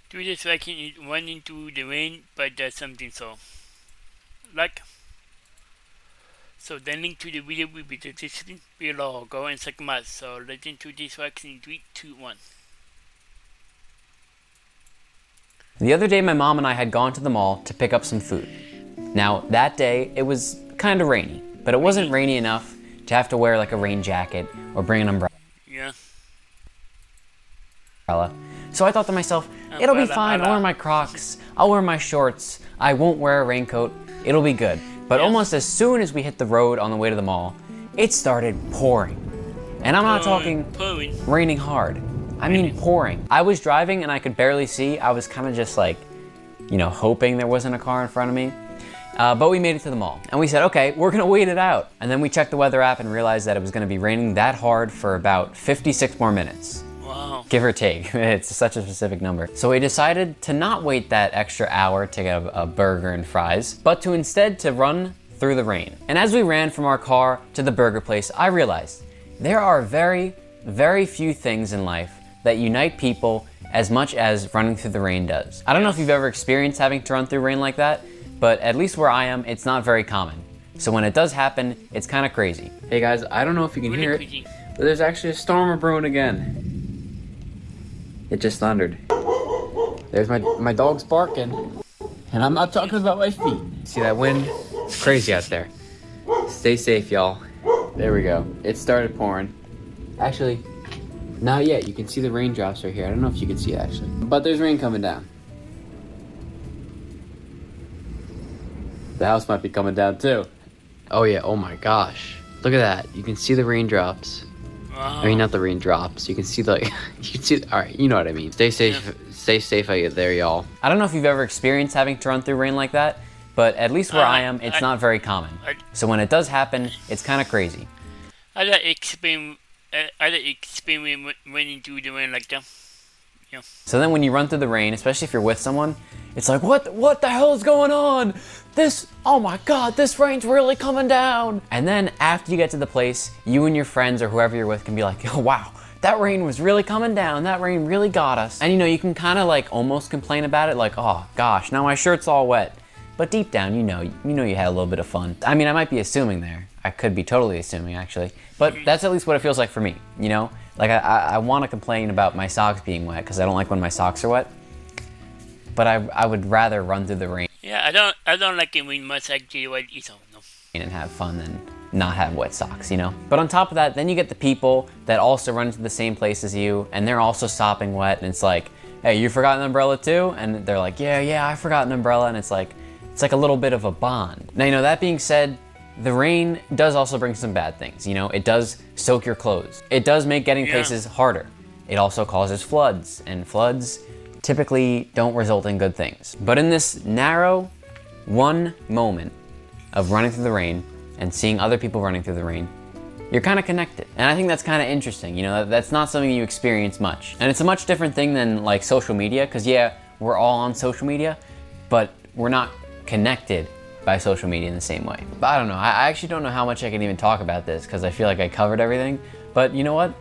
Do this so I can run into the rain, but there's something so. Like, so the link to the video will be the description below. Go and check them out. So let's into this wax in 3, 2, 1. The other day my mom and I had gone to the mall to pick up some food. Now that day it was kind of rainy, but it wasn't rainy enough to have to wear like a rain jacket or bring an umbrella. Yeah. So I thought to myself, it'll be fine, I'll wear my Crocs, I'll wear my shorts, I won't wear a raincoat, it'll be good. But almost as soon as we hit the road on the way to the mall, it started pouring. And I'm not talking raining hard, I mean pouring. I was driving and I could barely see, I was kind of just like, you know, hoping there wasn't a car in front of me. But we made it to the mall and we said, okay, we're gonna wait it out. And then we checked the weather app and realized that it was gonna be raining that hard for about 56 more minutes. Wow. Give or take, it's such a specific number. So we decided to not wait that extra hour to get a burger and fries, but to instead to run through the rain. And as we ran from our car to the burger place, I realized there are very, very few things in life that unite people as much as running through the rain does. I don't know if you've ever experienced having to run through rain like that, but at least where I am, it's not very common. So when it does happen, it's kind of crazy. Hey guys, I don't know if you can hear it, but there's actually a storm brewing again. It just thundered. There's my dog's barking. And I'm not talking about my feet. See that wind? It's crazy out there. Stay safe, y'all. There we go. It started pouring. Actually, not yet. You can see the raindrops right here. I don't know if you can see it actually. But there's rain coming down. The house might be coming down too. Oh yeah, oh my gosh. Look at that. You can see the raindrops. Wow. I mean, not the raindrops. You can see the, you can see, all right, you know what I mean. Stay safe, stay safe out there, y'all. I don't know if you've ever experienced having to run through rain like that, but at least where I am, it's not very common. So when it does happen, it's kind of crazy. I like experiment running through the rain like that. Yeah. So then when you run through the rain, especially if you're with someone, it's like, what the hell is going on? Oh my God, this rain's really coming down. And then after you get to the place, you and your friends or whoever you're with can be like, oh wow, that rain was really coming down. That rain really got us. And you know, you can kind of like almost complain about it like, oh gosh, now my shirt's all wet. But deep down, you know you had a little bit of fun. I mean, I might be assuming there. I could be totally assuming actually. But that's at least what it feels like for me, you know? Like I want to complain about my socks being wet because I don't like when my socks are wet. But I would rather run through the rain. Yeah, I don't like it when my socks get wet either. No. And have fun than not have wet socks, you know? But on top of that, then you get the people that also run to the same place as you and they're also sopping wet and it's like, hey, you forgot an umbrella too? And they're like, yeah, I forgot an umbrella. And it's like a little bit of a bond. Now, you know, that being said, the rain does also bring some bad things. You know, it does soak your clothes. It does make getting places harder. It also causes floods, and floods typically don't result in good things. But in this narrow one moment of running through the rain and seeing other people running through the rain, you're kind of connected. And I think that's kind of interesting. You know, that's not something you experience much. And it's a much different thing than like social media, because yeah, we're all on social media, but we're not connected by social media in the same way. But I don't know, I actually don't know how much I can even talk about this because I feel like I covered everything, but you know what?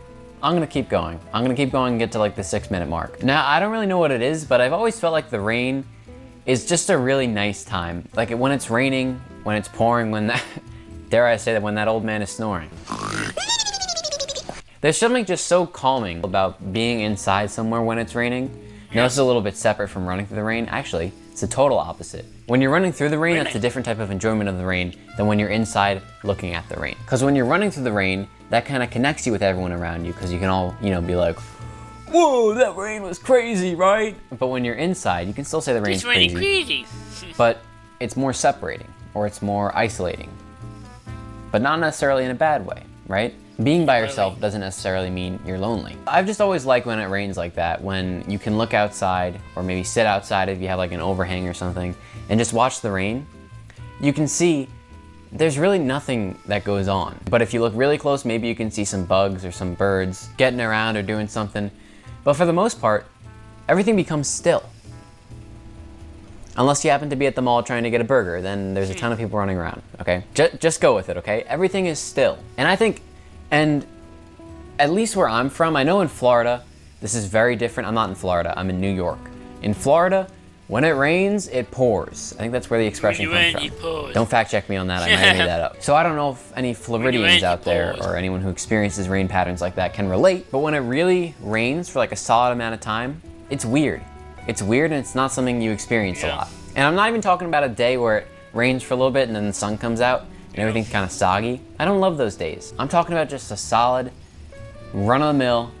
I'm gonna keep going. I'm gonna keep going and get to like the 6-minute mark. Now, I don't really know what it is, but I've always felt like the rain is just a really nice time. Like when it's raining, when it's pouring, when that, dare I say that, when that old man is snoring. There's something just so calming about being inside somewhere when it's raining. Now this is a little bit separate from running through the rain. Actually, it's the total opposite. When you're running through the rain, that's a different type of enjoyment of the rain than when you're inside looking at the rain. Because when you're running through the rain, that kind of connects you with everyone around you because you can all, you know, be like, whoa, that rain was crazy, right? But when you're inside, you can still say the rain's crazy. But it's more separating or it's more isolating. But not necessarily in a bad way, right? Being by yourself doesn't necessarily mean you're lonely. I've just always liked when it rains like that, when you can look outside or maybe sit outside if you have like an overhang or something and just watch the rain. You can see there's really nothing that goes on. But if you look really close, maybe you can see some bugs or some birds getting around or doing something. But for the most part, everything becomes still. Unless you happen to be at the mall trying to get a burger, then there's a ton of people running around, okay? Just go with it, okay? Everything is still. And I think, and at least where I'm from, I know in Florida, this is very different. I'm not in Florida, I'm in New York. In Florida, when it rains, it pours. I think that's where the expression When comes it from. pours. Don't fact check me on that, I might have made that up. So I don't know if any Floridians out there or anyone who experiences rain patterns like that can relate, but when it really rains for like a solid amount of time, it's weird. It's weird and it's not something you experience a lot. And I'm not even talking about a day where it rains for a little bit and then the sun comes out and everything's kind of soggy. I don't love those days. I'm talking about just a solid, run-of-the-mill,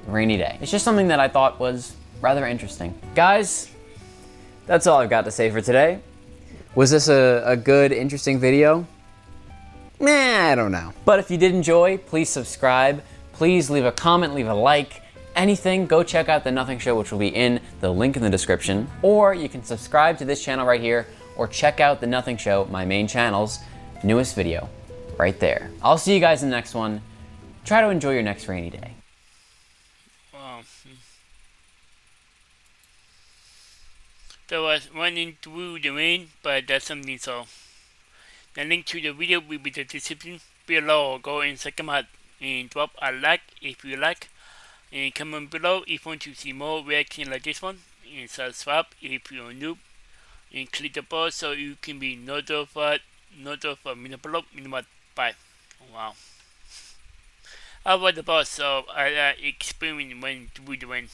rainy day. It's just something that I thought was rather interesting. Guys, that's all I've got to say for today. Was this a good, interesting video? I don't know. But if you did enjoy, please subscribe. Please leave a comment, leave a like, anything. Go check out The Nothing Show, which will be in the link in the description. Or you can subscribe to this channel right here, or check out The Nothing Show, my main channel's newest video, right there. I'll see you guys in the next one. Try to enjoy your next rainy day. Wow. So I was running through the rain, but that's something so. The link to the video will be the description below. Go and check them out and drop a like if you like. And comment below if you want to see more reaction like this one. And subscribe if you're new. And click the bell so you can be notified Bye. Wow. I was the boss, so I experiment when through the rain,